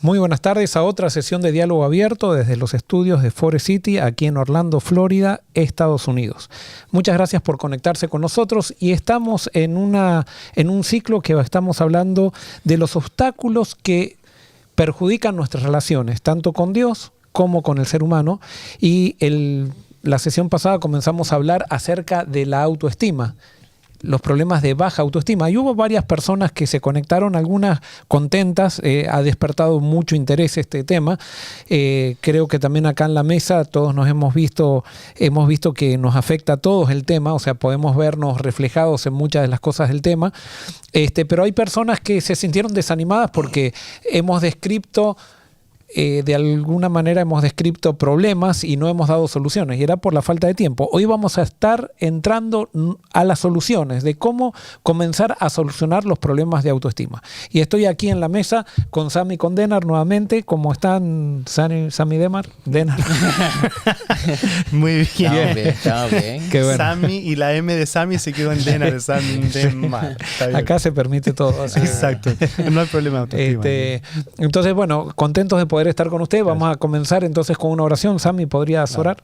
Muy buenas tardes a otra sesión de Diálogo Abierto desde los estudios de Forest City, aquí en Orlando, Florida, Estados Unidos. Muchas gracias por conectarse con nosotros y estamos en un ciclo que estamos hablando de los obstáculos que perjudican nuestras relaciones, tanto con Dios como con el ser humano. Y la sesión pasada comenzamos a hablar acerca de la autoestima, los problemas de baja autoestima. Y hubo varias personas que se conectaron, algunas contentas, ha despertado mucho interés este tema. Creo que también acá en la mesa todos hemos visto que nos afecta a todos el tema, o sea, podemos vernos reflejados en muchas de las cosas del tema. Pero hay personas que se sintieron desanimadas porque hemos descrito de alguna manera hemos descrito problemas y no hemos dado soluciones, y era por la falta de tiempo. Hoy vamos a estar entrando a las soluciones de cómo comenzar a solucionar los problemas de autoestima. Y estoy aquí en la mesa con Sammy y con Denar nuevamente. ¿Cómo están, Sammy y Denar? Muy bien. Estamos bien. Qué bueno. Sammy y la M de Sammy se quedó en Denar, de Sammy, Demar. Acá se permite todo. Así. Exacto. No hay problema de autoestima. Entonces, bueno, contentos de poder estar con usted. Vamos a comenzar entonces con una oración. Sammy, ¿podrías orar?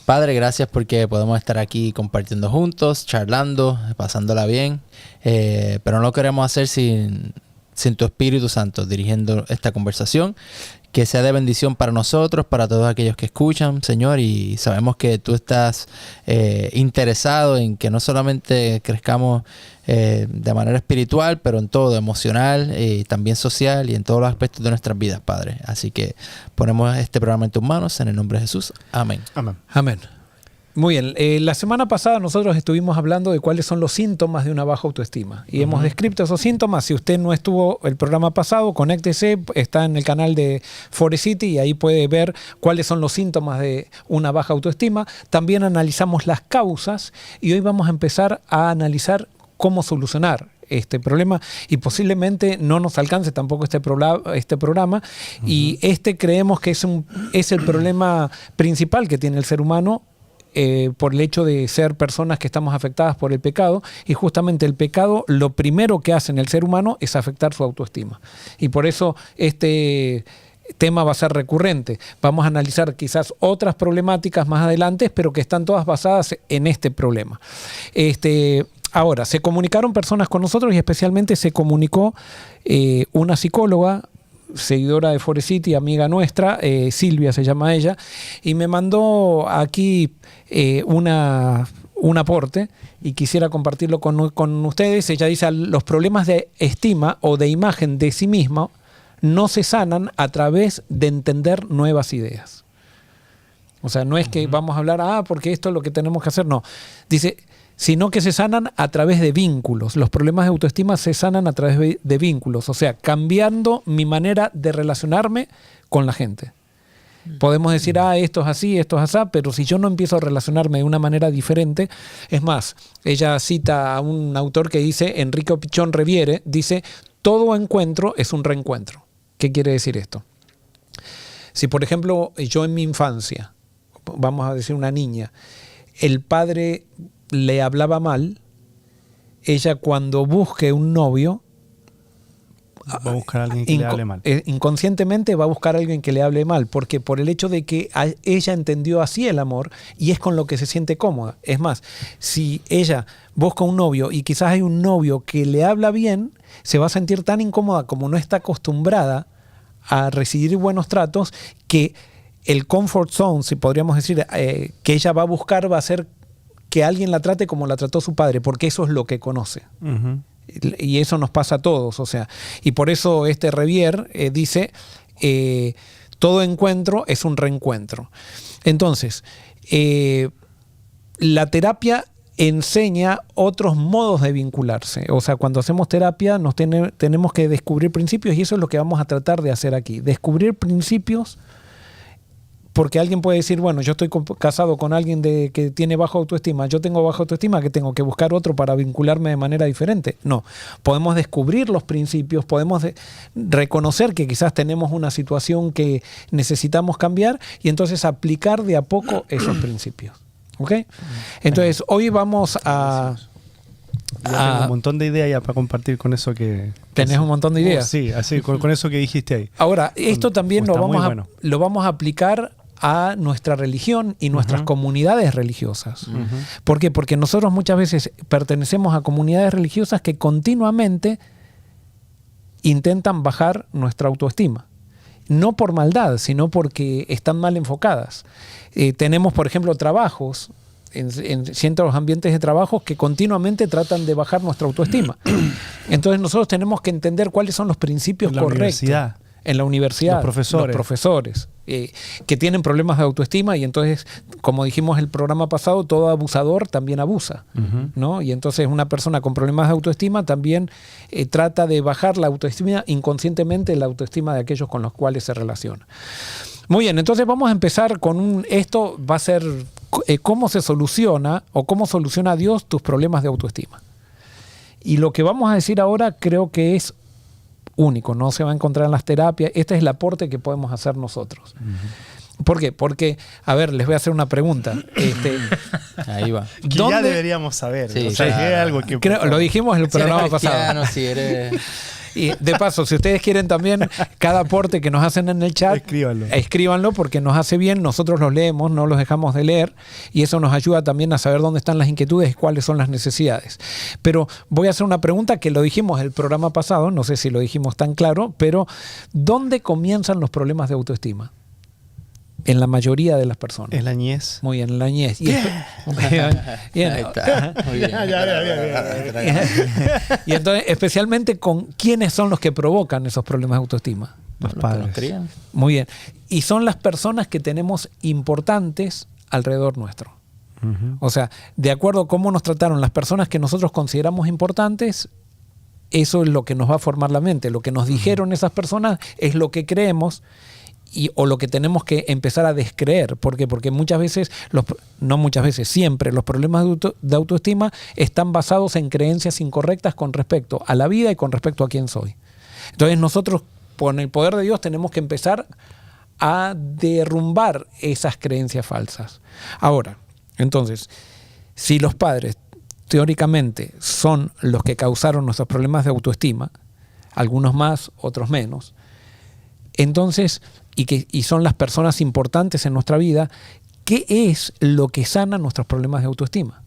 Padre, gracias porque podemos estar aquí compartiendo juntos, charlando, pasándola bien, pero no lo queremos hacer sin tu Espíritu Santo dirigiendo esta conversación. Que sea de bendición para nosotros, para todos aquellos que escuchan, Señor, y sabemos que tú estás interesado en que no solamente crezcamos de manera espiritual, pero en todo, emocional, también social y en todos los aspectos de nuestras vidas, Padre. Así que ponemos este programa en tus manos, en el nombre de Jesús. Amén. Amén. Amén. Muy bien, la semana pasada nosotros estuvimos hablando de cuáles son los síntomas de una baja autoestima y hemos descrito esos síntomas. Si usted no estuvo el programa pasado, conéctese, está en el canal de Forest City y ahí puede ver cuáles son los síntomas de una baja autoestima. También analizamos las causas y hoy vamos a empezar a analizar cómo solucionar este problema, y posiblemente no nos alcance tampoco este programa. Y creemos que es el problema principal que tiene el ser humano, por el hecho de ser personas que estamos afectadas por el pecado, y justamente el pecado lo primero que hace en el ser humano es afectar su autoestima, y por eso este tema va a ser recurrente. Vamos a analizar quizás otras problemáticas más adelante, pero que están todas basadas en este problema. Ahora, se comunicaron personas con nosotros y especialmente se comunicó una psicóloga, seguidora de Forest City, amiga nuestra, Silvia se llama ella, y me mandó aquí un aporte y quisiera compartirlo con ustedes. Ella dice: los problemas de estima o de imagen de sí misma no se sanan a través de entender nuevas ideas. O sea, no es que vamos a hablar, porque esto es lo que tenemos que hacer, no. Dice, sino que se sanan a través de vínculos. Los problemas de autoestima se sanan a través de vínculos, o sea, cambiando mi manera de relacionarme con la gente. Podemos decir, esto es así, pero si yo no empiezo a relacionarme de una manera diferente, es más, ella cita a un autor que dice, Enrique Pichón Reviere, dice, todo encuentro es un reencuentro. ¿Qué quiere decir esto? Si, por ejemplo, yo en mi infancia, vamos a decir una niña, el padre le hablaba mal, ella cuando busque un novio va a buscar a alguien que le hable mal. Inconscientemente va a buscar a alguien que le hable mal, porque por el hecho de que ella entendió así el amor y es con lo que se siente cómoda. Es más, si ella busca un novio y quizás hay un novio que le habla bien, se va a sentir tan incómoda como no está acostumbrada a recibir buenos tratos, que el comfort zone, si podríamos decir, que ella va a buscar va a ser que alguien la trate como la trató su padre, porque eso es lo que conoce. Y eso nos pasa a todos, o sea, y por eso Revier dice, todo encuentro es un reencuentro. Entonces, la terapia enseña otros modos de vincularse. O sea, cuando hacemos terapia tenemos que descubrir principios, y eso es lo que vamos a tratar de hacer aquí. Descubrir principios, porque alguien puede decir, bueno, yo estoy casado con alguien que tiene baja autoestima, yo tengo baja autoestima, que tengo que buscar otro para vincularme de manera diferente. No, podemos descubrir los principios, podemos reconocer que quizás tenemos una situación que necesitamos cambiar y entonces aplicar de a poco esos principios. ¿Ok? Entonces, hoy vamos a tengo un montón de ideas ya para compartir con eso que... ¿Tenés un montón de ideas? Sí, así, con eso que dijiste ahí. Ahora, esto también Está muy lo bueno. vamos a aplicar a nuestra religión y nuestras comunidades religiosas. ¿Por qué? Porque nosotros muchas veces pertenecemos a comunidades religiosas que continuamente intentan bajar nuestra autoestima. No por maldad, sino porque están mal enfocadas. Tenemos, por ejemplo, trabajos en ciertos ambientes de trabajo que continuamente tratan de bajar nuestra autoestima. Entonces nosotros tenemos que entender cuáles son los principios correctos. En la universidad, los profesores que tienen problemas de autoestima, y entonces, como dijimos el programa pasado, todo abusador también abusa, ¿no? Y entonces una persona con problemas de autoestima también trata de bajar la autoestima inconscientemente, la autoestima de aquellos con los cuales se relaciona. Muy bien, entonces vamos a empezar con esto va a ser cómo se soluciona o cómo soluciona Dios tus problemas de autoestima. Y lo que vamos a decir ahora creo que es único, no se va a encontrar en las terapias. Este es el aporte que podemos hacer nosotros. ¿Por qué? Porque, a ver, les voy a hacer una pregunta. Ahí va. Que ya deberíamos saber. Sí, o sea, claro. es algo que... Lo dijimos en el programa pasado. Si eres... Y de paso, si ustedes quieren también, cada aporte que nos hacen en el chat, escríbanlo porque nos hace bien, nosotros los leemos, no los dejamos de leer, y eso nos ayuda también a saber dónde están las inquietudes y cuáles son las necesidades. Pero voy a hacer una pregunta que lo dijimos el programa pasado, no sé si lo dijimos tan claro, pero ¿dónde comienzan los problemas de autoestima? En la mayoría de las personas. En la niñez. Muy bien, en la niñez. Ahí está. Muy bien. Y entonces, especialmente con quiénes son los que provocan esos problemas de autoestima. Los padres. Que nos crían. Muy bien. Y son las personas que tenemos importantes alrededor nuestro. O sea, de acuerdo a cómo nos trataron las personas que nosotros consideramos importantes, eso es lo que nos va a formar la mente. Lo que nos dijeron esas personas es lo que creemos. O lo que tenemos que empezar a descreer. ¿Por qué? Porque muchas veces, no muchas veces, siempre los problemas de autoestima están basados en creencias incorrectas con respecto a la vida y con respecto a quién soy. Entonces nosotros, con el poder de Dios, tenemos que empezar a derrumbar esas creencias falsas. Ahora, entonces, si los padres teóricamente son los que causaron nuestros problemas de autoestima, algunos más, otros menos, entonces, y son las personas importantes en nuestra vida, ¿qué es lo que sana nuestros problemas de autoestima?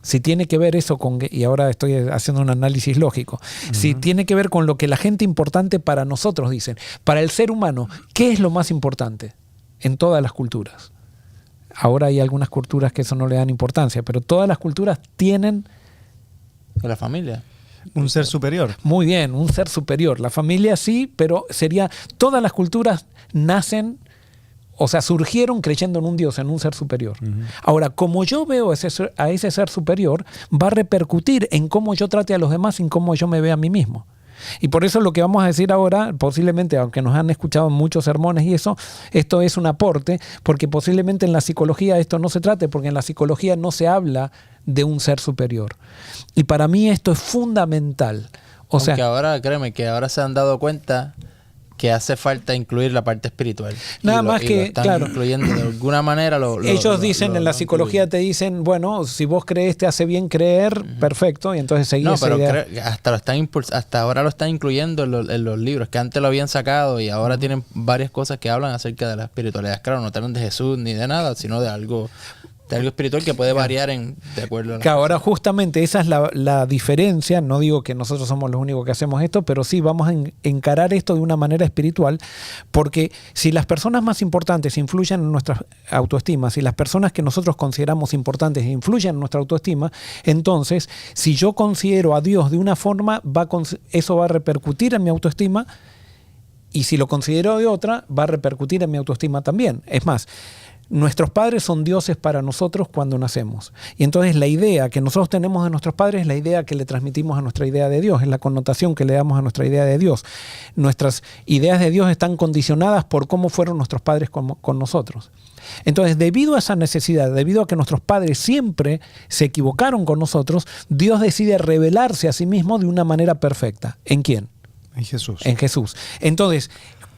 Si tiene que ver eso con, y ahora estoy haciendo un análisis lógico, si tiene que ver con lo que la gente importante para nosotros dicen, para el ser humano, ¿qué es lo más importante en todas las culturas? Ahora hay algunas culturas que eso no le dan importancia, pero todas las culturas tienen... La familia. Un ser superior. Muy bien, un ser superior. La familia sí, pero sería... Todas las culturas nacen, o sea, surgieron creyendo en un Dios, en un ser superior. Ahora, como yo veo a ese ser superior, va a repercutir en cómo yo trate a los demás y en cómo yo me vea a mí mismo. Y por eso lo que vamos a decir ahora, posiblemente, aunque nos han escuchado muchos sermones y eso, esto es un aporte, porque posiblemente en la psicología esto no se trate, porque en la psicología no se habla de un ser superior. Y para mí esto es fundamental. Aunque ahora, créeme, que ahora se han dado cuenta que hace falta incluir la parte espiritual. Nada más que, están claro, incluyendo de alguna manera. Ellos dicen, en la psicología te dicen, bueno, si vos crees te hace bien creer, perfecto, y entonces seguís esa idea. Hasta ahora lo están incluyendo en los libros, que antes lo habían sacado y ahora tienen varias cosas que hablan acerca de la espiritualidad. Claro, no te hablan de Jesús ni de nada, sino de algo espiritual que puede variar de acuerdo a que ahora justamente esa es la diferencia. No digo que nosotros somos los únicos que hacemos esto, pero sí vamos a encarar esto de una manera espiritual, porque si las personas más importantes influyen en nuestra autoestima, si las personas que nosotros consideramos importantes influyen en nuestra autoestima, entonces si yo considero a Dios de una forma, eso va a repercutir en mi autoestima, y si lo considero de otra, va a repercutir en mi autoestima también. Es más, nuestros padres son dioses para nosotros cuando nacemos. Y entonces la idea que nosotros tenemos de nuestros padres es la idea que le transmitimos a nuestra idea de Dios, es la connotación que le damos a nuestra idea de Dios. Nuestras ideas de Dios están condicionadas por cómo fueron nuestros padres con nosotros. Entonces, debido a esa necesidad, debido a que nuestros padres siempre se equivocaron con nosotros, Dios decide revelarse a sí mismo de una manera perfecta. ¿En quién? En Jesús. En Jesús. Entonces,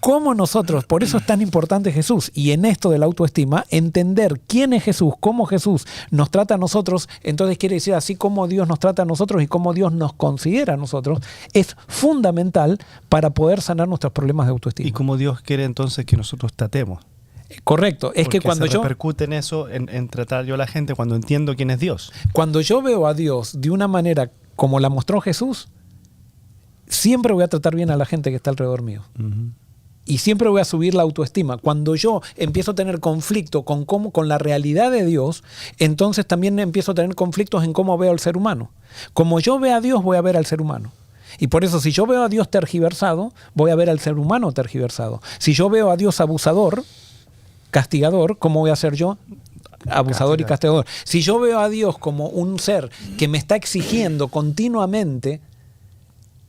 cómo nosotros, por eso es tan importante Jesús, y en esto de la autoestima, entender quién es Jesús, cómo Jesús nos trata a nosotros, entonces quiere decir así como Dios nos trata a nosotros y cómo Dios nos considera a nosotros, es fundamental para poder sanar nuestros problemas de autoestima. Y cómo Dios quiere entonces que nosotros tratemos. Correcto, es porque que cuando se yo... repercute en eso, en tratar yo a la gente cuando entiendo quién es Dios. Cuando yo veo a Dios de una manera como la mostró Jesús, siempre voy a tratar bien a la gente que está alrededor mío. Y siempre voy a subir la autoestima. Cuando yo empiezo a tener conflicto con la realidad de Dios, entonces también empiezo a tener conflictos en cómo veo al ser humano. Como yo veo a Dios, voy a ver al ser humano. Y por eso, si yo veo a Dios tergiversado, voy a ver al ser humano tergiversado. Si yo veo a Dios abusador, castigador, ¿cómo voy a ser yo? Abusador y castigador. Si yo veo a Dios como un ser que me está exigiendo continuamente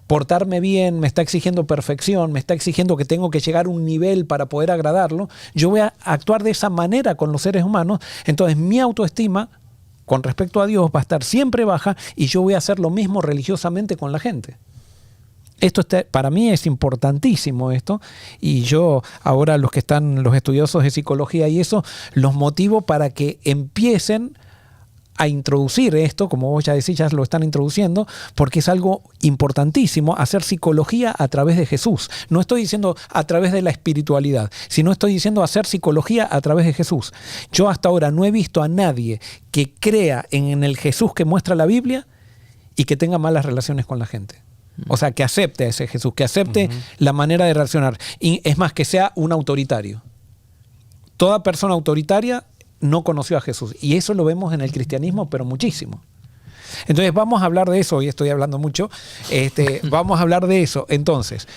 portarme bien, me está exigiendo perfección, me está exigiendo que tengo que llegar a un nivel para poder agradarlo, yo voy a actuar de esa manera con los seres humanos. Entonces mi autoestima con respecto a Dios va a estar siempre baja y yo voy a hacer lo mismo religiosamente con la gente. Esto para mí es importantísimo esto, y yo ahora los que están, los estudiosos de psicología y eso, los motivo para que empiecen a introducir esto, como vos ya decís, ya lo están introduciendo, porque es algo importantísimo, hacer psicología a través de Jesús. No estoy diciendo a través de la espiritualidad, sino estoy diciendo hacer psicología a través de Jesús. Yo hasta ahora no he visto a nadie que crea en el Jesús que muestra la Biblia y que tenga malas relaciones con la gente. O sea, que acepte a ese Jesús, que acepte la manera de reaccionar. Y es más, que sea un autoritario. Toda persona autoritaria no conoció a Jesús. Y eso lo vemos en el cristianismo, pero muchísimo. Entonces vamos a hablar de eso. Hoy estoy hablando mucho. Vamos a hablar de eso. Entonces,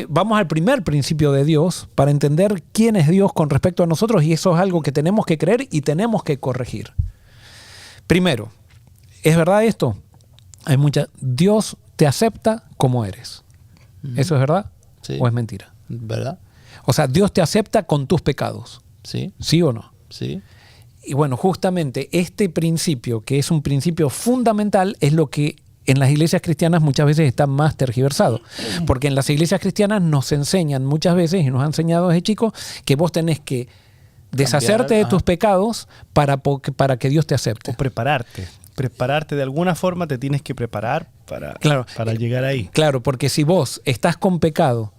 vamos al primer principio de Dios para entender quién es Dios con respecto a nosotros. Y eso es algo que tenemos que creer y tenemos que corregir. Primero, ¿es verdad esto? Dios te acepta como eres. ¿Eso es verdad? Sí. ¿O es mentira? ¿Verdad? O sea, Dios te acepta con tus pecados. Sí. ¿Sí o no? Sí. Y bueno, justamente este principio, que es un principio fundamental, es lo que en las iglesias cristianas muchas veces está más tergiversado. Porque en las iglesias cristianas nos enseñan muchas veces, y nos han enseñado desde chicos, que vos tenés que deshacerte de tus pecados para que Dios te acepte. O prepararte de alguna forma, te tienes que preparar para llegar ahí. Claro, porque si vos estás con pecado,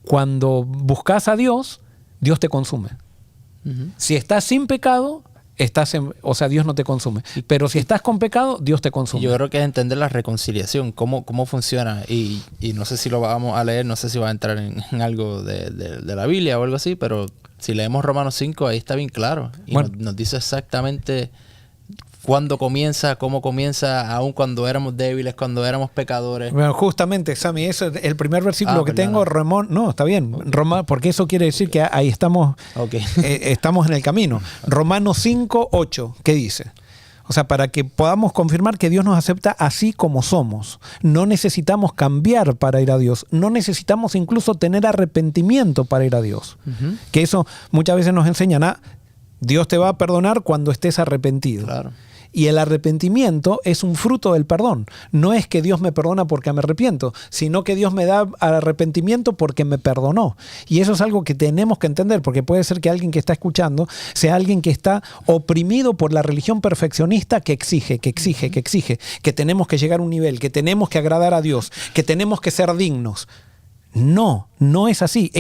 cuando buscas a Dios, Dios te consume. Si estás sin pecado, Dios no te consume. Pero si estás con pecado, Dios te consume. Yo creo que es entender la reconciliación, cómo funciona. Y no sé si lo vamos a leer, no sé si va a entrar en algo de la Biblia o algo así, pero si leemos Romanos 5, ahí está bien claro. Y nos dice exactamente cuándo comienza, cómo comienza, aun cuando éramos débiles, cuando éramos pecadores. Bueno, justamente, Sammy, eso es el primer versículo que tengo. No, está bien. Porque eso quiere decir que ahí estamos, estamos en el camino. Romanos 5, 8, ¿qué dice? O sea, para que podamos confirmar que Dios nos acepta así como somos. No necesitamos cambiar para ir a Dios. No necesitamos incluso tener arrepentimiento para ir a Dios. Que eso muchas veces nos enseñan Dios te va a perdonar cuando estés arrepentido. Claro. Y el arrepentimiento es un fruto del perdón. No es que Dios me perdona porque me arrepiento, sino que Dios me da arrepentimiento porque me perdonó. Y eso es algo que tenemos que entender, porque puede ser que alguien que está escuchando sea alguien que está oprimido por la religión perfeccionista que exige, que tenemos que llegar a un nivel, que tenemos que agradar a Dios, que tenemos que ser dignos. No es así.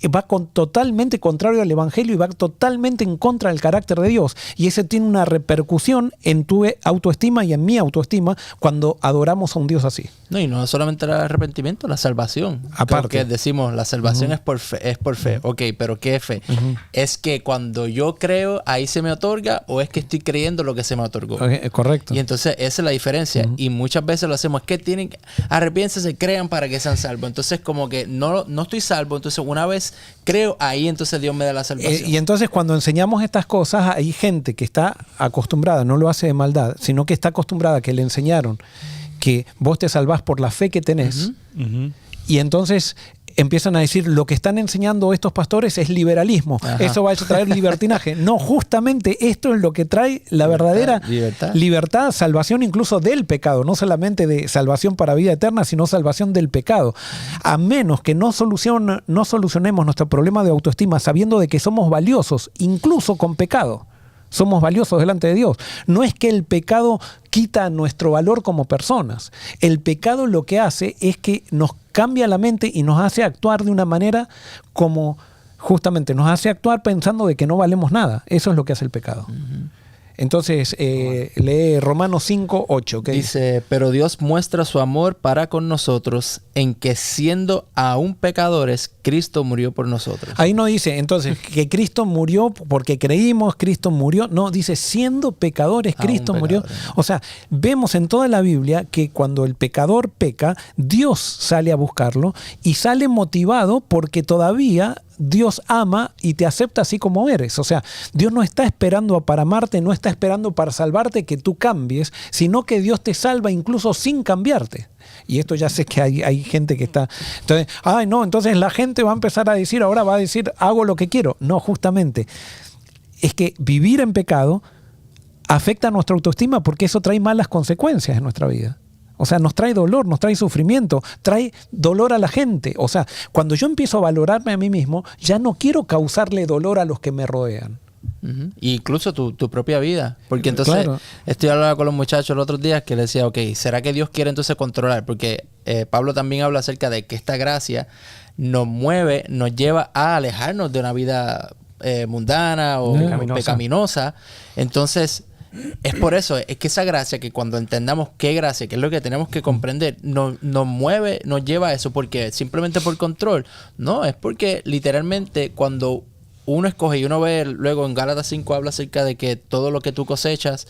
Va totalmente contrario al Evangelio y va totalmente en contra del carácter de Dios. Y ese tiene una repercusión en tu autoestima y en mi autoestima cuando adoramos a un Dios así. No, y no solamente el arrepentimiento, la salvación. Aparte. Porque decimos, la salvación es por fe. Ok, pero ¿qué es fe? ¿Es que cuando yo creo, ahí se me otorga, o es que estoy creyendo lo que se me otorgó? Correcto. Y entonces esa es la diferencia. Y muchas veces lo hacemos, es que tienen que arrepiéntanse, crean para que sean salvos. Entonces como que no estoy salvo, entonces una vez creo, ahí entonces Dios me da la salvación. Y entonces cuando enseñamos estas cosas, hay gente que está acostumbrada, no lo hace de maldad, sino que está acostumbrada, que le enseñaron que vos te salvás por la fe que tenés. Y entonces empiezan a decir, lo que están enseñando estos pastores es liberalismo. Ajá. Eso va a traer libertinaje. No, justamente esto es lo que trae la verdadera libertad, salvación incluso del pecado. No solamente de salvación para vida eterna, sino salvación del pecado. A menos que no solucionemos nuestro problema de autoestima sabiendo de que somos valiosos, incluso con pecado. Somos valiosos delante de Dios. No es que el pecado quita nuestro valor como personas. El pecado lo que hace es que nos cambia la mente y nos hace actuar de una manera como justamente nos hace actuar pensando de que no valemos nada. Eso es lo que hace el pecado. Uh-huh. Entonces, lee Romanos 5, 8. Dice, pero Dios muestra su amor para con nosotros en que siendo aún pecadores, Cristo murió por nosotros. Ahí no dice, entonces, que Cristo murió porque creímos, Cristo murió. No, dice, siendo pecadores, Cristo murió. O sea, vemos en toda la Biblia que cuando el pecador peca, Dios sale a buscarlo y sale motivado porque todavía Dios ama y te acepta así como eres. O sea, Dios no está esperando para amarte, no está esperando para salvarte que tú cambies, sino que Dios te salva incluso sin cambiarte. Y esto ya sé que hay gente que está... Entonces, entonces la gente va a empezar a decir, ahora va a decir, hago lo que quiero. No, justamente. Es que vivir en pecado afecta a nuestra autoestima porque eso trae malas consecuencias en nuestra vida. O sea, nos trae dolor, nos trae sufrimiento, trae dolor a la gente. O sea, cuando yo empiezo a valorarme a mí mismo, ya no quiero causarle dolor a los que me rodean. Uh-huh. Incluso tu propia vida. Porque entonces, claro. Estoy hablando con los muchachos los otros días que les decía, ok, ¿será que Dios quiere entonces controlar? Porque Pablo también habla acerca de que esta gracia nos mueve, nos lleva a alejarnos de una vida mundana o pecaminosa. Entonces... es por eso, es que esa gracia, que cuando entendamos qué gracia, que es lo que tenemos que comprender, nos mueve, nos lleva a eso, porque simplemente por control. No, es porque literalmente cuando uno escoge y uno ve luego en Gálatas 5 habla acerca de que todo lo que tú cosechas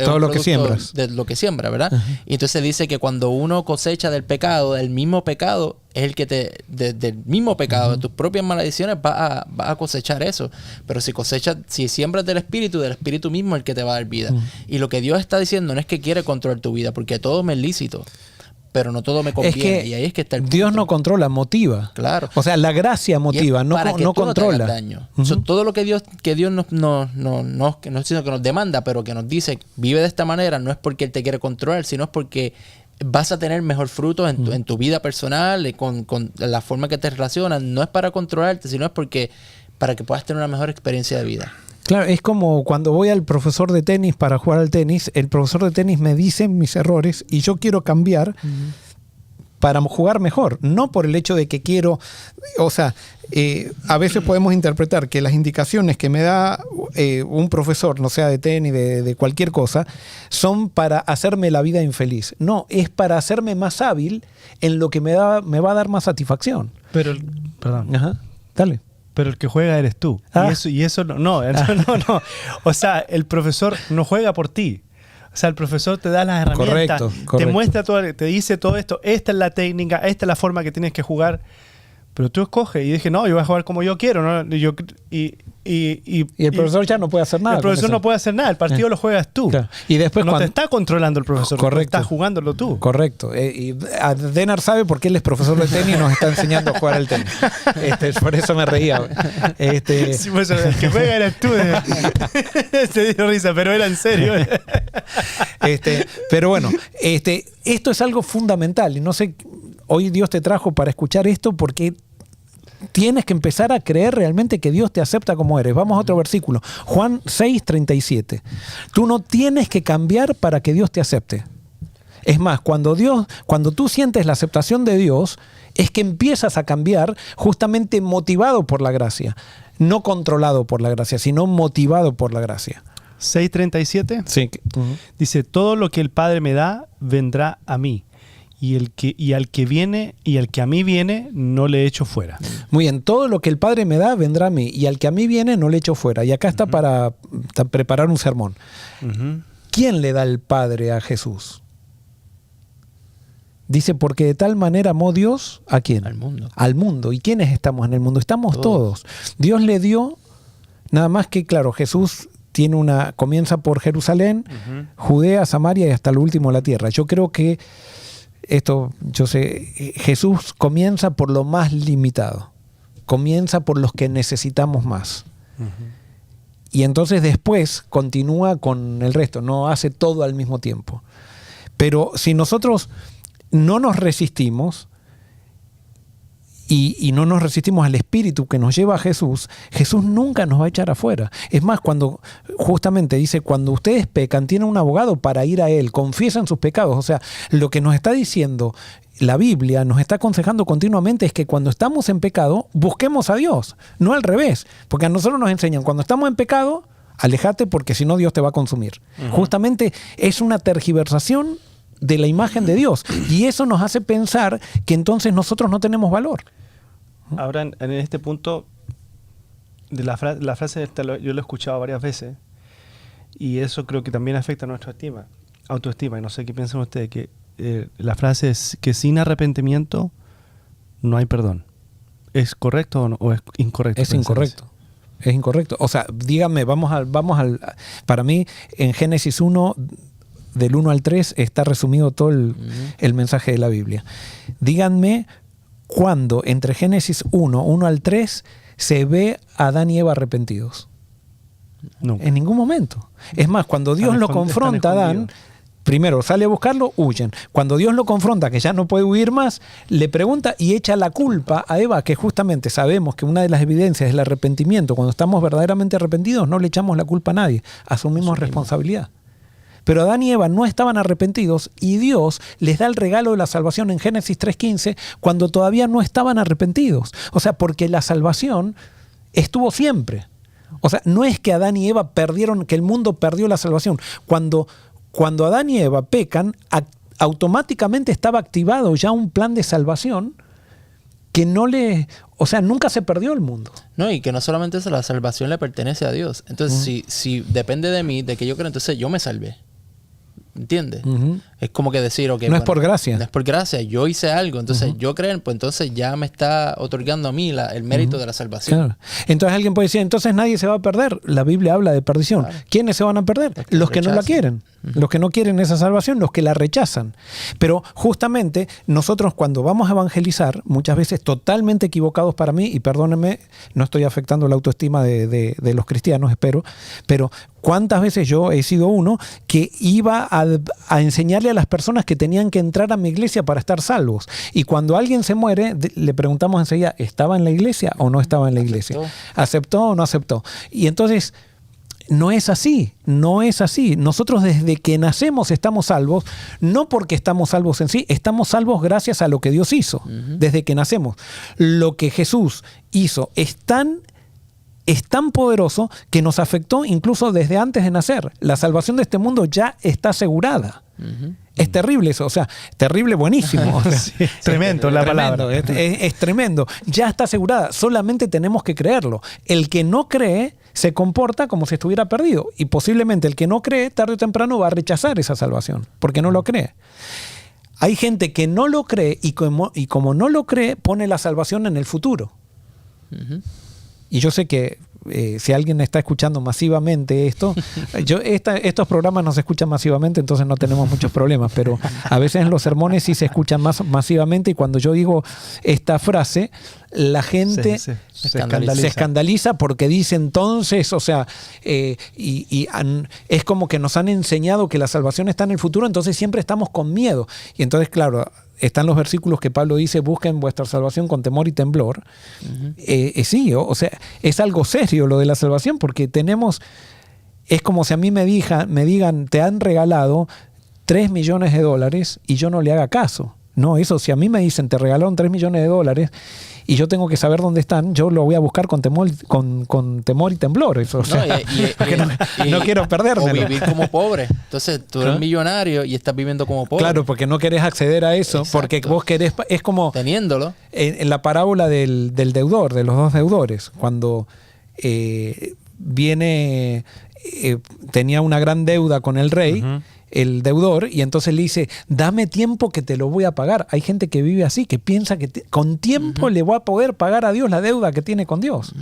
todo lo que siembras de lo que siembra, ¿verdad? Uh-huh. Y entonces dice que cuando uno cosecha del pecado, del mismo pecado es el que del mismo pecado, uh-huh, de tus propias maldiciones va a cosechar eso. Pero si siembras del Espíritu mismo es el que te va a dar vida. Uh-huh. Y lo que Dios está diciendo no es que quiere controlar tu vida, porque todo me es lícito, pero no todo me conviene. Es que y ahí es que está el punto. Dios no controla, motiva. Claro. O sea, la gracia motiva, no controla. No daño. Uh-huh. So, todo lo que Dios no sino que nos demanda, pero que nos dice, vive de esta manera, no es porque Él te quiere controlar, sino es porque vas a tener mejor fruto en tu vida personal, con la forma que te relacionas. No es para controlarte, sino es para que puedas tener una mejor experiencia de vida. Claro, es como cuando voy al profesor de tenis para jugar al tenis, el profesor de tenis me dice mis errores y yo quiero cambiar para jugar mejor, no por el hecho de que quiero, o sea, a veces podemos interpretar que las indicaciones que me da un profesor, no sea de tenis, de cualquier cosa, son para hacerme la vida infeliz. No, es para hacerme más hábil en lo que me va a dar más satisfacción. Pero, perdón. Ajá, dale. Pero el que juega eres tú. Y eso no. O sea, el profesor no juega por ti. O sea, el profesor te da las herramientas, correcto. Te muestra todo, te dice todo esto. Esta es la técnica, esta es la forma que tienes que jugar. Pero tú escoges. Y dije, no, yo voy a jugar como yo quiero, ¿no? Y el profesor ya no puede hacer nada. El profesor no puede hacer nada. El partido lo juegas tú. Claro. Y después no te está controlando el profesor. Correcto. Estás jugándolo tú. Correcto. Y Denar sabe por qué él es profesor de tenis y nos está enseñando a jugar al tenis. Por eso me reía. Sí, pues, el que juega eres tú. Se dio risa, pero era en serio. Pero bueno, esto es algo fundamental. Y no sé, hoy Dios te trajo para escuchar esto porque tienes que empezar a creer realmente que Dios te acepta como eres. Vamos a otro versículo. Juan 6:37. Tú no tienes que cambiar para que Dios te acepte. Es más, cuando tú sientes la aceptación de Dios, es que empiezas a cambiar justamente motivado por la gracia. No controlado por la gracia, sino motivado por la gracia. 6:37. Sí. Uh-huh. Dice, todo lo que el Padre me da, vendrá a mí. Y al que a mí viene, no le echo fuera. Muy bien, todo lo que el Padre me da, vendrá a mí. Y al que a mí viene, no le echo fuera. Y acá está para preparar un sermón. Uh-huh. ¿Quién le da el Padre a Jesús? Dice, porque de tal manera amó Dios, ¿a quién? Al mundo. Al mundo. ¿Y quiénes estamos en el mundo? Estamos todos. Dios le dio, nada más que, claro, Jesús comienza por Jerusalén, uh-huh, Judea, Samaria y hasta lo último la tierra. Yo creo que esto yo sé, Jesús comienza por lo más limitado, comienza por los que necesitamos más. Y entonces después continúa con el resto, no hace todo al mismo tiempo. Pero si nosotros no nos resistimos y no nos resistimos al espíritu que nos lleva a Jesús, Jesús nunca nos va a echar afuera. Es más, cuando justamente dice, cuando ustedes pecan, tienen un abogado para ir a Él, confiesan sus pecados. O sea, lo que nos está diciendo la Biblia, nos está aconsejando continuamente es que cuando estamos en pecado, busquemos a Dios, no al revés. Porque a nosotros nos enseñan, cuando estamos en pecado, aléjate porque si no Dios te va a consumir. Justamente es una tergiversación de la imagen de Dios. Y eso nos hace pensar que entonces nosotros no tenemos valor. Ahora, en este punto, de la frase esta, yo lo he escuchado varias veces, y eso creo que también afecta a nuestra autoestima, y no sé qué piensan ustedes, que la frase es que sin arrepentimiento no hay perdón. ¿Es correcto o es incorrecto? Es incorrecto. Es incorrecto. O sea, díganme, vamos al para mí, en Génesis 1, del 1 al 3, está resumido todo el mensaje de la Biblia. Díganme cuándo entre Génesis 1 al 3 se ve a Adán y Eva arrepentidos. No. En ningún momento. Es más, cuando Dios lo confronta a Adán, primero sale a buscarlo, huyen. Cuando Dios lo confronta, que ya no puede huir más, le pregunta y echa la culpa a Eva, que justamente sabemos que una de las evidencias es el arrepentimiento. Cuando estamos verdaderamente arrepentidos, no le echamos la culpa a nadie, asumimos responsabilidad. Pero Adán y Eva no estaban arrepentidos y Dios les da el regalo de la salvación en Génesis 3:15 cuando todavía no estaban arrepentidos. O sea, porque la salvación estuvo siempre. O sea, no es que Adán y Eva perdieron, que el mundo perdió la salvación. Cuando Adán y Eva pecan, automáticamente estaba activado ya un plan de salvación que o sea, nunca se perdió el mundo. No, y que no solamente eso, la salvación le pertenece a Dios. Entonces, si depende de mí, de que yo creo, entonces yo me salvé. ¿Entiendes? Es como que decir, ok, no es por gracia. No es por gracia, yo hice algo, entonces yo creo, pues entonces ya me está otorgando a mí el mérito de la salvación. Claro. Entonces alguien puede decir, entonces nadie se va a perder. La Biblia habla de perdición. Claro. ¿Quiénes se van a perder? Los que no la quieren. Los que no quieren esa salvación, los que la rechazan. Pero justamente nosotros cuando vamos a evangelizar, muchas veces totalmente equivocados para mí, y perdónenme, no estoy afectando la autoestima de los cristianos, espero, pero ¿cuántas veces yo he sido uno que iba a enseñarle a las personas que tenían que entrar a mi iglesia para estar salvos? Y cuando alguien se muere, le preguntamos enseguida, ¿estaba en la iglesia o no estaba en la iglesia? ¿Aceptó o no aceptó? Y entonces, no es así, no es así. Nosotros desde que nacemos estamos salvos, no porque estamos salvos en sí, estamos salvos gracias a lo que Dios hizo, desde que nacemos. Lo que Jesús hizo es tan poderoso que nos afectó incluso desde antes de nacer. La salvación de este mundo ya está asegurada. Es terrible eso, o sea, terrible, buenísimo. O sea, sí, tremendo la palabra. Es tremendo. Ya está asegurada, solamente tenemos que creerlo. El que no cree se comporta como si estuviera perdido y posiblemente el que no cree tarde o temprano va a rechazar esa salvación porque no lo cree. Hay gente que no lo cree y como no lo cree pone la salvación en el futuro. Y yo sé que si alguien está escuchando masivamente esto, estos programas no se escuchan masivamente, entonces no tenemos muchos problemas, pero a veces en los sermones sí se escuchan más masivamente y cuando yo digo esta frase, la gente se escandaliza porque dice entonces, o sea, es como que nos han enseñado que la salvación está en el futuro, entonces siempre estamos con miedo. Y entonces, claro, están los versículos que Pablo dice, busquen vuestra salvación con temor y temblor. Sí, o sea, es algo serio lo de la salvación porque es como si a mí me digan, te han regalado $3 millones y yo no le haga caso. No, eso, si a mí me dicen, te regalaron $3 millones y yo tengo que saber dónde están, yo lo voy a buscar con temor y temblor. Eso, o sea, no quiero perdérmelo. O vivir como pobre. Entonces tú eres millonario y estás viviendo como pobre. Claro, porque no querés acceder a eso. Exacto. Porque vos querés, es como teniéndolo. En la parábola del deudor, de los dos deudores, cuando tenía una gran deuda con el rey, el deudor, y entonces le dice, dame tiempo que te lo voy a pagar. Hay gente que vive así, que piensa que con tiempo le va a poder pagar a Dios la deuda que tiene con Dios.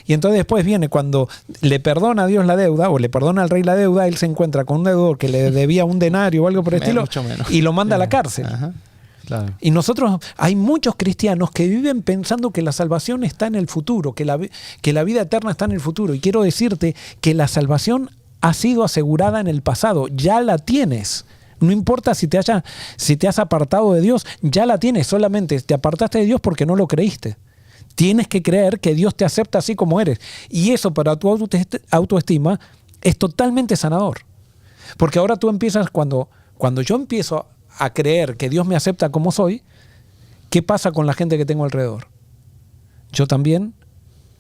Y entonces después viene cuando le perdona a Dios la deuda, o le perdona al rey la deuda, él se encuentra con un deudor que le debía un denario o algo por el estilo, y lo manda a la cárcel. Claro. Y nosotros, hay muchos cristianos que viven pensando que la salvación está en el futuro, que la vida eterna está en el futuro. Y quiero decirte que la salvación ha sido asegurada en el pasado, ya la tienes. No importa si te has apartado de Dios, ya la tienes, solamente te apartaste de Dios porque no lo creíste. Tienes que creer que Dios te acepta así como eres. Y eso para tu autoestima es totalmente sanador. Porque ahora tú empiezas, cuando yo empiezo a creer que Dios me acepta como soy, ¿qué pasa con la gente que tengo alrededor? Yo también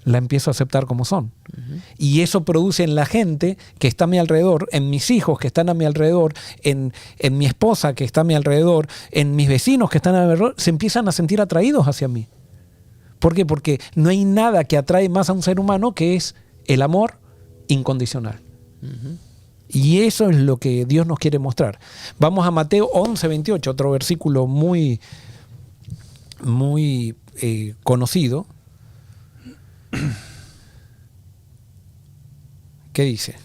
la empiezo a aceptar como son. Uh-huh. Y eso produce en la gente que está a mi alrededor, en mis hijos que están a mi alrededor, en mi esposa que está a mi alrededor, en mis vecinos que están a mi alrededor, se empiezan a sentir atraídos hacia mí. ¿Por qué? Porque no hay nada que atrae más a un ser humano que es el amor incondicional. Uh-huh. Y eso es lo que Dios nos quiere mostrar. Vamos a Mateo 11:28, otro versículo muy, muy conocido. ¿Qué dice?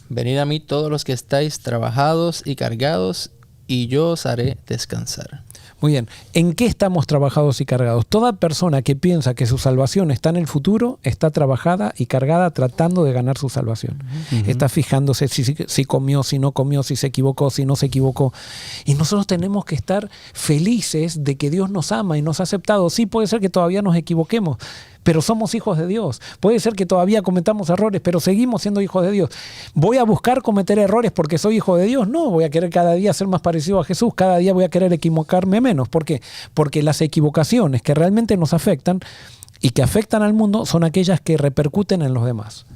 Venid a mí todos los que estáis trabajados y cargados, y yo os haré descansar. Muy bien. ¿En qué estamos trabajados y cargados? Toda persona que piensa que su salvación está en el futuro está trabajada y cargada tratando de ganar su salvación. Uh-huh. Está fijándose si comió, si no comió, si se equivocó, si no se equivocó. Y nosotros tenemos que estar felices de que Dios nos ama y nos ha aceptado. Sí, puede ser que todavía nos equivoquemos, pero somos hijos de Dios. Puede ser que todavía cometamos errores, pero seguimos siendo hijos de Dios. ¿Voy a buscar cometer errores porque soy hijo de Dios? No, voy a querer cada día ser más parecido a Jesús. Cada día voy a querer equivocarme menos. ¿Por qué? Porque las equivocaciones que realmente nos afectan y que afectan al mundo son aquellas que repercuten en los demás.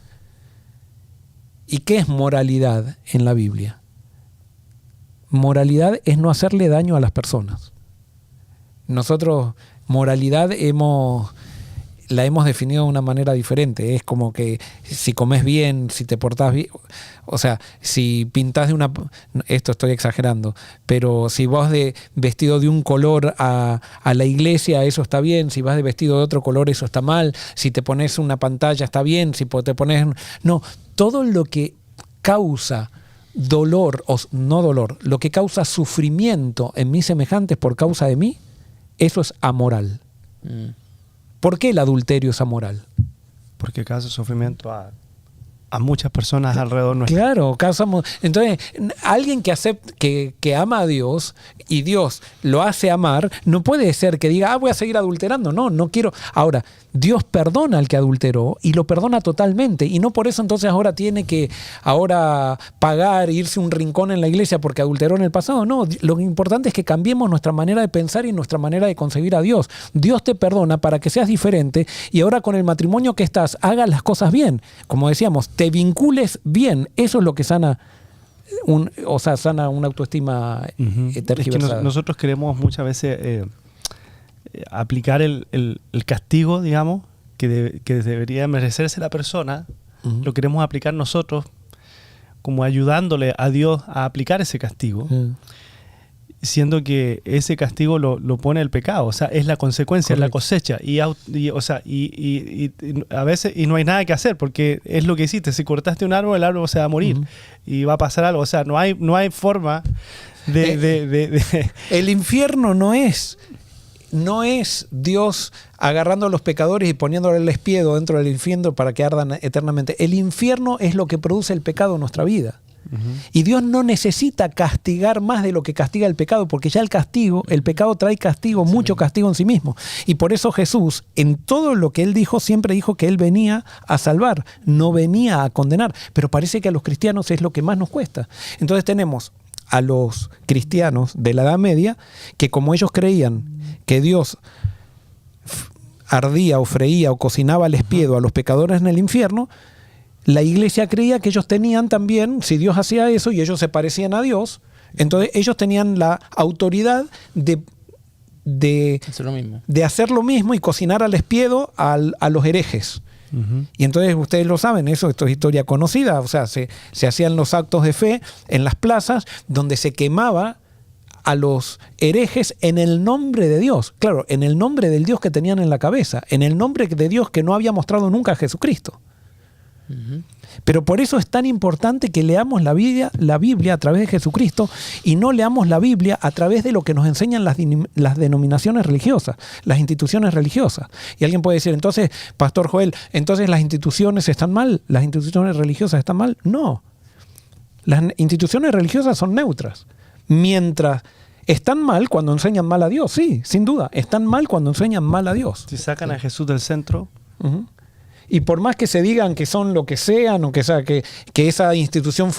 ¿Y qué es moralidad en la Biblia? Moralidad es no hacerle daño a las personas. Nosotros, moralidad la hemos definido de una manera diferente. Es como que si comes bien, si te portás bien, o sea, si pintás esto estoy exagerando, pero si vas de vestido de un color a la iglesia, eso está bien. Si vas de vestido de otro color, eso está mal. Si te pones una pantalla, está bien. Si te pones... No, todo lo que causa dolor, o no dolor, lo que causa sufrimiento en mis semejantes por causa de mí, eso es amoral. ¿Por qué el adulterio es amoral? Porque causa sufrimiento a muchas personas alrededor nuestro. Claro, entonces alguien que ama a Dios y Dios lo hace amar, no puede ser que diga, voy a seguir adulterando. No quiero. Ahora, Dios perdona al que adulteró y lo perdona totalmente, y no por eso entonces ahora tiene que pagar, irse a un rincón en la iglesia porque adulteró en el pasado. No, lo importante es que cambiemos nuestra manera de pensar y nuestra manera de concebir a Dios. Dios te perdona para que seas diferente, y ahora con el matrimonio que estás, hagas las cosas bien. Como decíamos, te vincules bien. Eso es lo que sana una autoestima tergiversada. Es que nosotros queremos muchas veces aplicar el castigo, digamos, que debería merecerse la persona. Uh-huh. Lo queremos aplicar nosotros como ayudándole a Dios a aplicar ese castigo. Uh-huh. Siendo que ese castigo lo pone el pecado, o sea, es la consecuencia, es la cosecha, y a veces no hay nada que hacer, porque es lo que hiciste. Si cortaste un árbol, el árbol se va a morir. Uh-huh. Y va a pasar algo, o sea, no hay forma de... El infierno no es Dios agarrando a los pecadores y poniéndoles el espiedo dentro del infierno para que ardan eternamente. El infierno es lo que produce el pecado en nuestra vida. Uh-huh. Y Dios no necesita castigar más de lo que castiga el pecado, porque ya el pecado trae castigo, mucho castigo en sí mismo. Y por eso Jesús, en todo lo que Él dijo, siempre dijo que Él venía a salvar, no venía a condenar. Pero parece que a los cristianos es lo que más nos cuesta. Entonces tenemos a los cristianos de la Edad Media que, como ellos creían que Dios ardía o freía o cocinaba el espiedo a los pecadores en el infierno, la iglesia creía que ellos tenían también, si Dios hacía eso y ellos se parecían a Dios, entonces ellos tenían la autoridad de hacer lo mismo y cocinar al espiedo a los herejes. Uh-huh. Y entonces ustedes lo saben, esto es historia conocida, o sea, se hacían los actos de fe en las plazas donde se quemaba a los herejes en el nombre de Dios. Claro, en el nombre del Dios que tenían en la cabeza, en el nombre de Dios que no había mostrado nunca a Jesucristo. Pero por eso es tan importante que leamos la Biblia a través de Jesucristo y no leamos la Biblia a través de lo que nos enseñan las denominaciones religiosas, las instituciones religiosas. Y alguien puede decir, entonces, Pastor Joel, ¿entonces las instituciones están mal? ¿Las instituciones religiosas están mal? No. Las instituciones religiosas son neutras. Mientras están mal cuando enseñan mal a Dios, sí, sin duda. Están mal cuando enseñan mal a Dios. Si sacan a Jesús del centro... Y por más que se digan que son lo que sean, o que esa institución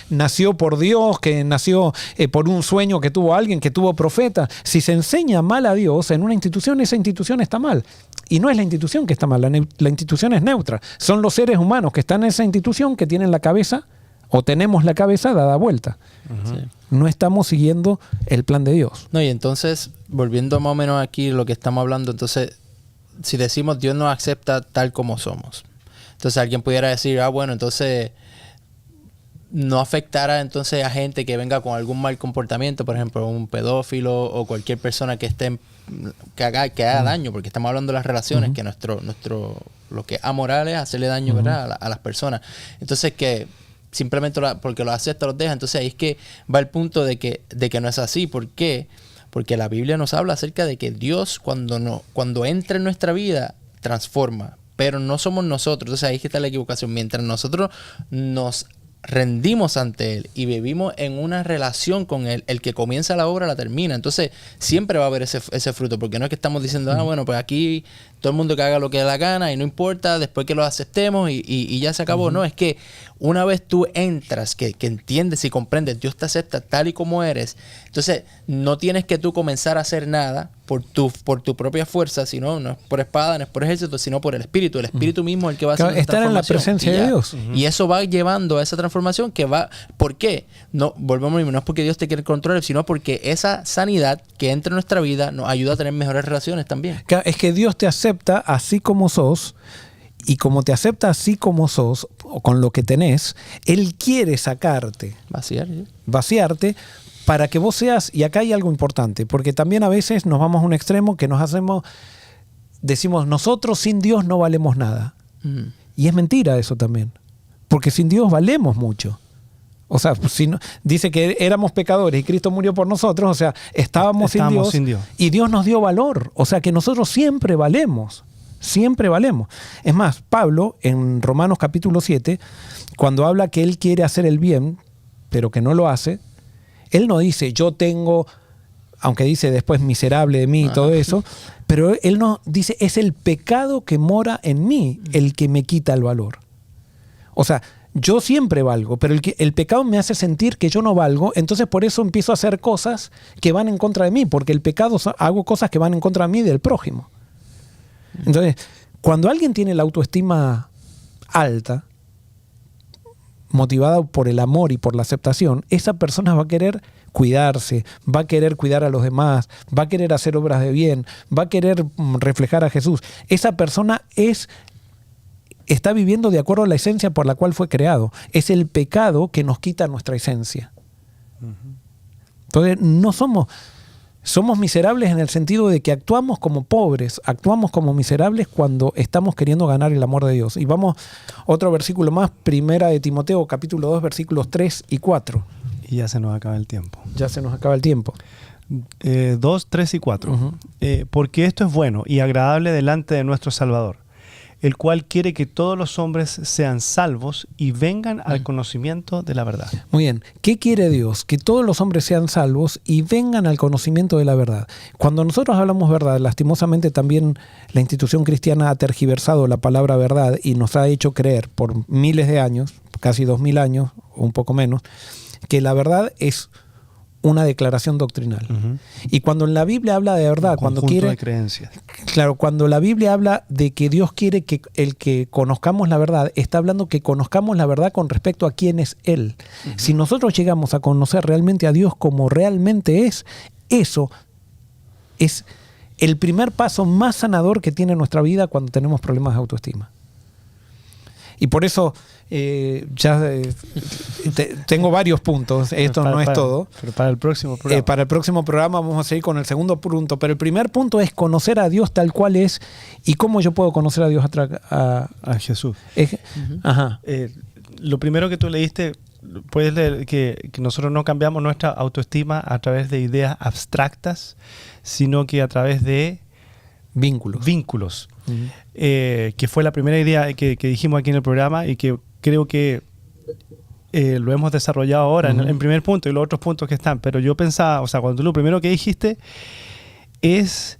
nació por Dios, que nació por un sueño que tuvo alguien, que tuvo profeta, si se enseña mal a Dios en una institución, esa institución está mal. Y no es la institución que está mal, la institución es neutra. Son los seres humanos que están en esa institución que tienen la cabeza, o tenemos la cabeza dada vuelta. Sí. No estamos siguiendo el plan de Dios. No, y entonces, volviendo más o menos aquí lo que estamos hablando, entonces, si decimos Dios nos acepta tal como somos, entonces alguien pudiera decir, bueno, entonces no afectará entonces a gente que venga con algún mal comportamiento, por ejemplo, un pedófilo o cualquier persona que haga daño, porque estamos hablando de las relaciones, que lo que es amoral es hacerle daño, ¿verdad? a las personas. Entonces que simplemente porque lo acepta, los deja. Entonces ahí es que va el punto de que no es así. ¿Por qué? Porque la Biblia nos habla acerca de que Dios cuando entra en nuestra vida transforma, pero no somos nosotros. Entonces ahí es que está la equivocación. Mientras nosotros nos rendimos ante Él y vivimos en una relación con Él, el que comienza la obra la termina. Entonces siempre va a haber ese fruto, porque no es que estamos diciendo, bueno, pues aquí todo el mundo que haga lo que dé la gana y no importa, después que lo aceptemos y ya se acabó. No, es que una vez tú entras, que entiendes y comprendes, Dios te acepta tal y como eres, entonces no tienes que tú comenzar a hacer nada por tu propia fuerza, sino no es por espada, no es por ejército, sino por el Espíritu. El Espíritu mismo es el que va a hacer esta estar en la transformación. presencia de Dios. Y eso va llevando a esa transformación que va... ¿Por qué? No, volvemos a lo mismo, no es porque Dios te quiere controlar, sino porque esa sanidad que entra en nuestra vida nos ayuda a tener mejores relaciones también. Es que Dios te acepta así como sos, y como te acepta así como sos, o con lo que tenés, Él quiere sacarte, vaciarte, para que vos seas, y acá hay algo importante, porque también a veces nos vamos a un extremo que decimos, nosotros sin Dios no valemos nada. Y es mentira eso también, porque sin Dios valemos mucho. O sea, dice que éramos pecadores y Cristo murió por nosotros, o sea, estábamos sin Dios y Dios nos dio valor. O sea, que nosotros siempre valemos. Siempre valemos. Es más, Pablo, en Romanos capítulo 7, cuando habla que él quiere hacer el bien, pero que no lo hace, él no dice, yo tengo, aunque dice después miserable de mí y todo eso, pero él no dice, es el pecado que mora en mí el que me quita el valor. O sea, yo siempre valgo, pero el pecado me hace sentir que yo no valgo, entonces por eso empiezo a hacer cosas que van en contra de mí, porque el pecado, hago cosas que van en contra de mí y del prójimo. Entonces, cuando alguien tiene la autoestima alta, motivada por el amor y por la aceptación, esa persona va a querer cuidarse, va a querer cuidar a los demás, va a querer hacer obras de bien, va a querer reflejar a Jesús. Esa persona está viviendo de acuerdo a la esencia por la cual fue creado. Es el pecado que nos quita nuestra esencia. Entonces, no somos miserables en el sentido de que actuamos como pobres, actuamos como miserables cuando estamos queriendo ganar el amor de Dios. Y vamos, otro versículo más, Primera de Timoteo, capítulo 2, versículos 3 y 4. Y ya se nos acaba el tiempo. 2, 3 y 4. Porque esto es bueno y agradable delante de nuestro Salvador, el cual quiere que todos los hombres sean salvos y vengan al conocimiento de la verdad. Muy bien. ¿Qué quiere Dios? Que todos los hombres sean salvos y vengan al conocimiento de la verdad. Cuando nosotros hablamos verdad, lastimosamente también la institución cristiana ha tergiversado la palabra verdad y nos ha hecho creer por miles de años, casi 2000 años, o un poco menos, que la verdad es una declaración doctrinal. Y cuando en la Biblia habla de verdad, cuando de creencias. Claro, cuando la Biblia habla de que Dios quiere que el que conozcamos la verdad, está hablando que conozcamos la verdad con respecto a quién es Él. Si nosotros llegamos a conocer realmente a Dios como realmente es, eso es el primer paso más sanador que tiene nuestra vida cuando tenemos problemas de autoestima. Y por eso tengo varios puntos. Esto no es todo. Pero para el próximo programa. Para el próximo programa vamos a seguir con el segundo punto. Pero el primer punto es conocer a Dios tal cual es. ¿Y cómo yo puedo conocer a Dios a Jesús? Ajá. Lo primero que tú leíste, puedes leer que nosotros no cambiamos nuestra autoestima a través de ideas abstractas, sino que a través de vínculos. Uh-huh. Que fue la primera idea que dijimos aquí en el programa y que creo que lo hemos desarrollado ahora en primer punto y los otros puntos que están. Pero yo pensaba, o sea, cuando tú lo primero que dijiste es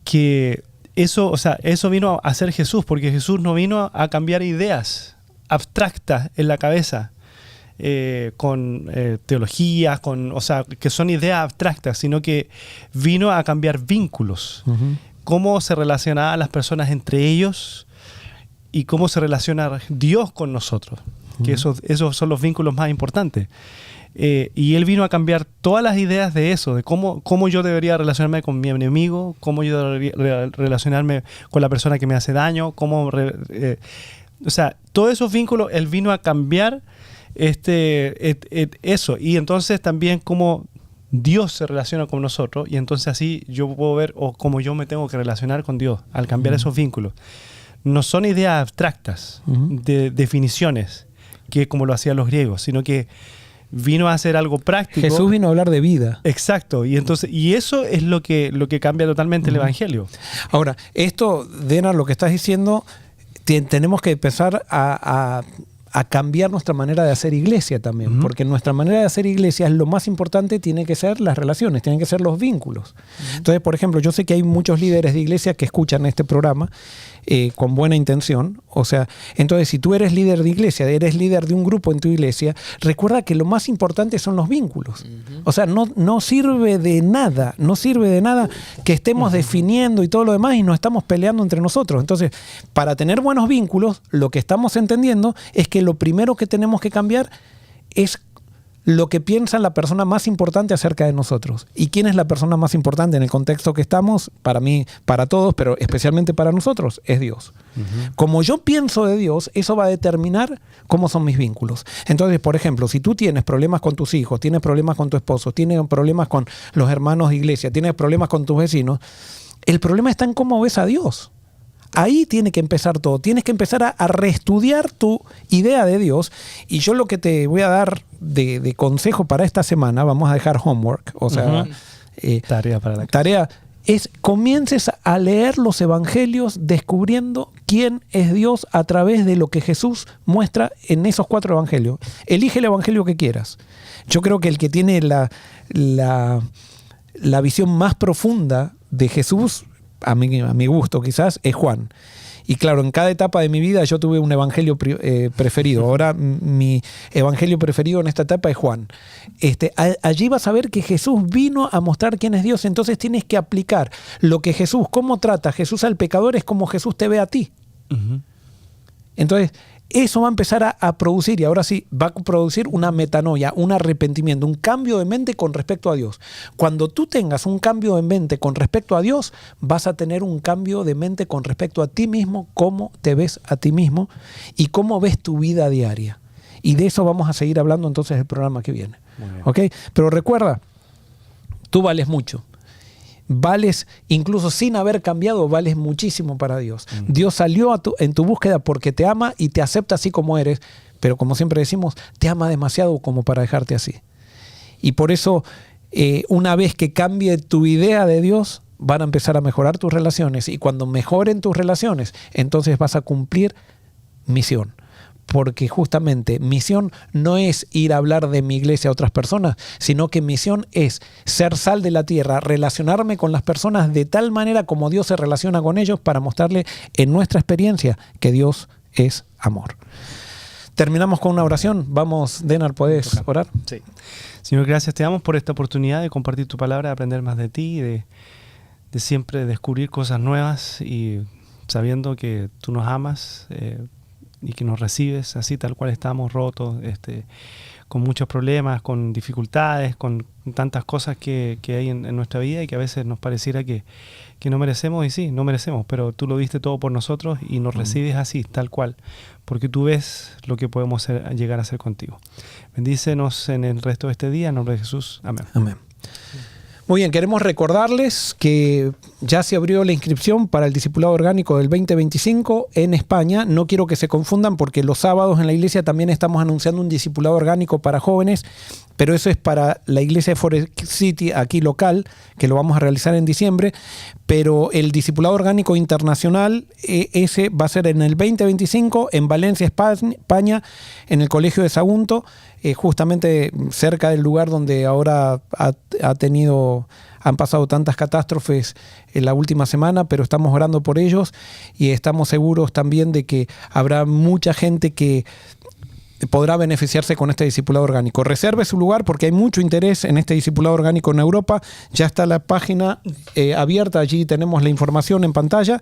que eso vino a ser Jesús, porque Jesús no vino a cambiar ideas abstractas en la cabeza, con teologías, que son ideas abstractas, sino que vino a cambiar vínculos. Uh-huh. Cómo se relacionaban las personas entre ellos y cómo se relaciona Dios con nosotros, uh-huh. que esos son los vínculos más importantes. Y Él vino a cambiar todas las ideas de eso, de cómo yo debería relacionarme con mi enemigo, cómo yo debería relacionarme con la persona que me hace daño, todos esos vínculos Él vino a cambiar eso. Y entonces también cómo Dios se relaciona con nosotros, y entonces así yo puedo ver cómo yo me tengo que relacionar con Dios al cambiar esos vínculos. No son ideas abstractas, de definiciones, que como lo hacían los griegos, sino que vino a hacer algo práctico. Jesús vino a hablar de vida. Exacto. Y eso es lo que cambia totalmente el Evangelio. Ahora, esto, Dena, lo que estás diciendo, tenemos que empezar a cambiar nuestra manera de hacer iglesia también, uh-huh. porque nuestra manera de hacer iglesia es lo más importante, tiene que ser las relaciones, tienen que ser los vínculos. Uh-huh. Entonces, por ejemplo, yo sé que hay muchos líderes de iglesia que escuchan este programa con buena intención. O sea, entonces si tú eres líder de iglesia, eres líder de un grupo en tu iglesia, recuerda que lo más importante son los vínculos. Uh-huh. O sea, no sirve de nada que estemos definiendo y todo lo demás y nos estamos peleando entre nosotros. Entonces, para tener buenos vínculos, lo que estamos entendiendo es que lo primero que tenemos que cambiar es lo que piensa la persona más importante acerca de nosotros. ¿Y quién es la persona más importante en el contexto que estamos? Para mí, para todos, pero especialmente para nosotros, es Dios. Uh-huh. Como yo pienso de Dios, eso va a determinar cómo son mis vínculos. Entonces, por ejemplo, si tú tienes problemas con tus hijos, tienes problemas con tu esposo, tienes problemas con los hermanos de iglesia, tienes problemas con tus vecinos, el problema está en cómo ves a Dios. Ahí tiene que empezar todo. Tienes que empezar a reestudiar tu idea de Dios. Y yo lo que te voy a dar de consejo para esta semana, vamos a dejar homework, o sea, tarea para la casa. Tarea es comiences a leer los evangelios descubriendo quién es Dios a través de lo que Jesús muestra en esos 4 evangelios. Elige el evangelio que quieras. Yo creo que el que tiene la visión más profunda de Jesús, a mi gusto quizás, es Juan. Y claro, en cada etapa de mi vida yo tuve un evangelio preferido. Ahora mi evangelio preferido en esta etapa es Juan. Allí vas a ver que Jesús vino a mostrar quién es Dios. Entonces tienes que aplicar lo que Jesús, cómo trata Jesús al pecador, es como Jesús te ve a ti. Uh-huh. Entonces eso va a empezar a producir, y ahora sí, va a producir una metanoia, un arrepentimiento, un cambio de mente con respecto a Dios. Cuando tú tengas un cambio de mente con respecto a Dios, vas a tener un cambio de mente con respecto a ti mismo, cómo te ves a ti mismo y cómo ves tu vida diaria. Y de eso vamos a seguir hablando entonces el programa que viene. ¿Okay? Pero recuerda, tú vales mucho. Vales, incluso sin haber cambiado, vales muchísimo para Dios. Dios salió en tu búsqueda porque te ama y te acepta así como eres, pero como siempre decimos, te ama demasiado como para dejarte así. Y por eso, una vez que cambie tu idea de Dios, van a empezar a mejorar tus relaciones. Y cuando mejoren tus relaciones, entonces vas a cumplir misión. Porque justamente misión no es ir a hablar de mi iglesia a otras personas, sino que misión es ser sal de la tierra, relacionarme con las personas de tal manera como Dios se relaciona con ellos para mostrarle en nuestra experiencia que Dios es amor. Terminamos con una oración. Vamos, Denar, ¿puedes orar? Sí. Señor, gracias te damos por esta oportunidad de compartir tu palabra, de aprender más de ti, de siempre descubrir cosas nuevas y sabiendo que tú nos amas, y que nos recibes así tal cual estamos, rotos, muchos problemas, con dificultades, con tantas cosas que hay en nuestra vida y que a veces nos pareciera que no merecemos, y sí, no merecemos, pero tú lo diste todo por nosotros y nos recibes así, tal cual, porque tú ves lo que podemos llegar a hacer contigo. Bendícenos en el resto de este día, en nombre de Jesús. Amén. Amén. Muy bien, queremos recordarles que ya se abrió la inscripción para el Discipulado Orgánico del 2025 en España. No quiero que se confundan porque los sábados en la iglesia también estamos anunciando un Discipulado Orgánico para jóvenes, pero eso es para la iglesia de Forest City, aquí local, que lo vamos a realizar en diciembre. Pero el Discipulado Orgánico Internacional, ese va a ser en el 2025 en Valencia, España, en el Colegio de Sagunto, justamente cerca del lugar donde ahora han pasado tantas catástrofes en la última semana, pero estamos orando por ellos y estamos seguros también de que habrá mucha gente que podrá beneficiarse con este discipulado orgánico. Reserve su lugar porque hay mucho interés en este discipulado orgánico en Europa. Ya está la página abierta, allí tenemos la información en pantalla.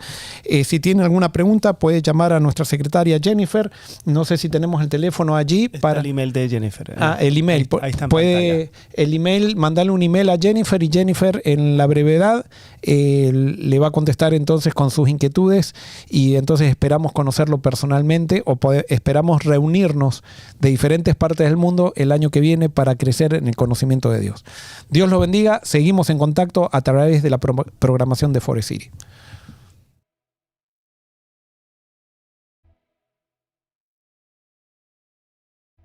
Si tiene alguna pregunta puede llamar a nuestra secretaria Jennifer. No sé si tenemos el teléfono allí. Está el email de Jennifer. El email. Ahí está en puede pantalla. El email, mandarle un email a Jennifer y Jennifer en la brevedad le va a contestar entonces con sus inquietudes y entonces esperamos conocerlo personalmente o esperamos reunirnos de diferentes partes del mundo el año que viene para crecer en el conocimiento de Dios. Dios los bendiga. Seguimos en contacto a través de la programación de Forest City.